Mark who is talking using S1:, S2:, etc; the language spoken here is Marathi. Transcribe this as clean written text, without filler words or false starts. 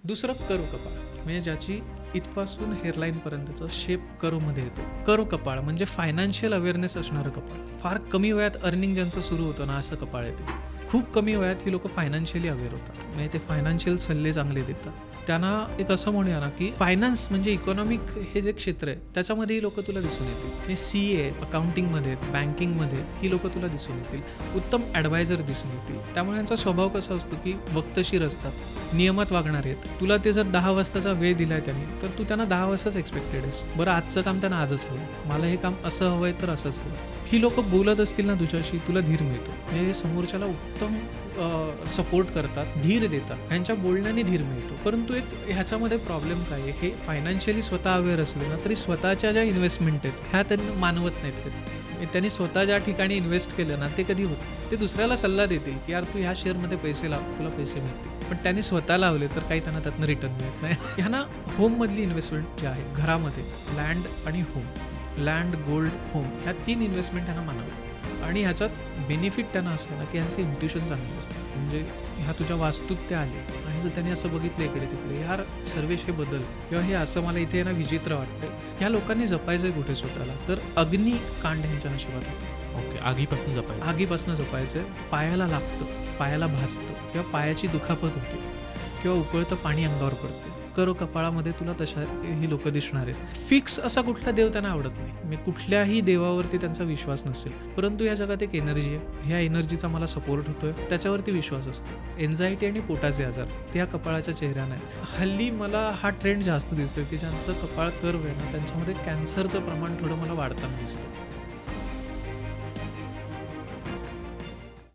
S1: दुसरं कर्व कपाळ, म्हणजे ज्याची इथपासून हेअरलाईन पर्यंतचा शेप कर्वमध्ये येतो. कर्व कपाळ म्हणजे फायनान्शियल अवेअरनेस असणारं कपाळ. फार कमी वयात अर्निंग ज्यांचं सुरू होतं ना, असं कपाळ येते. खूप कमी वयात ही लोक फायनान्शियली अवेअर होतात, म्हणजे ते फायनान्शियल सल्ले चांगले देतात. त्यांना एक असं म्हणूया ना, की फायनान्स म्हणजे इकॉनॉमिक हे जे क्षेत्र आहे त्याच्यामध्ये ही लोक तुला दिसून येतील. हे CA, अकाउंटिंगमध्ये, बँकिंगमध्ये ही लोक तुला दिसून येतील. उत्तम ॲडवायझर दिसून येतील. त्यामुळे यांचा स्वभाव कसा असतो, की वक्तशीर असतात, नियमात वागणार आहेत. तुला ते जर 10 वाजताचा वेळ दिलाय त्यांनी, तर तू त्यांना 10 वाजताच एक्सपेक्टेड आहेस. बरं, आजचं काम त्यांना आजच हवं, मला हे काम असं हवंय तर असंच हवं. ही लोक बोलत असतील ना तुझ्याशी, तुला धीर मिळतो. म्हणजे समोरच्याला उत्तम सपोर्ट करतात, धीर देतात, ह्यांच्या बोलण्याने धीर मिळतो. परंतु एक ह्याच्यामध्ये प्रॉब्लेम काय आहे, हे फायनान्शियली स्वतः अवेअर असले ना तरी स्वतःच्या ज्या इन्व्हेस्टमेंट आहेत ह्या त्यांनी मानवत नाहीत कधी. त्यांनी स्वतः ज्या ठिकाणी इन्व्हेस्ट केलं ना ते कधी होत, ते दुसऱ्याला सल्ला देतील की यार तू ह्या शेअरमध्ये पैसे लाव, तुला पैसे मिळतील. पण त्यांनी स्वतः लावले तर काही त्यांना त्यातनं रिटर्न मिळत नाही. ह्यांना होममधली इन्व्हेस्टमेंट जी आहे, घरामध्ये लँड आणि होम, लँड, गोल्ड, होम ह्या 3 इन्व्हेस्टमेंट त्यांना मानवतात. आणि ह्याच्यात बेनिफिट त्यांना असं आहे ना, की ह्यांचं इंट्युशन चांगलं असतं. म्हणजे ह्या तुझ्या वास्तूत ते आले आणि जर त्यांनी असं बघितलं इकडे तिकडे, यार सर्वेश हे बदल किंवा हे असं मला इथे ना विचित्र वाटतं, ह्या लोकांनी जपायचं कुठे स्वतःला, तर अग्निकांड ह्यांच्या नशिबात होतं.
S2: ओके, आगीपासून जपायचं.
S1: आगीपासून जपायचं, पायाला लागतं, पायाला भाजतं किंवा पायाची दुखापत होते किंवा उकळतं पाणी अंगावर पडते. कर्व कपाळामध्ये तुला तशा ही लोक दिसणार आहेत. फिक्स असा कुठला देव त्यांना आवडत नाही, म्हणजे कुठल्याही देवावरती त्यांचा विश्वास नसेल, परंतु या जगात एक एनर्जी आहे, ह्या एनर्जीचा मला सपोर्ट होतोय, त्याच्यावरती विश्वास असतो. एन्झायटी आणि पोटाचे आजार ते ह्या कपाळाच्या चेहऱ्यानं आहेत. हल्ली मला हा ट्रेंड जास्त दिसतोय की ज्यांचं कपाळ कर्व आहे ना त्यांच्यामध्ये कॅन्सरचं प्रमाण थोडं मला वाढताना दिसतं.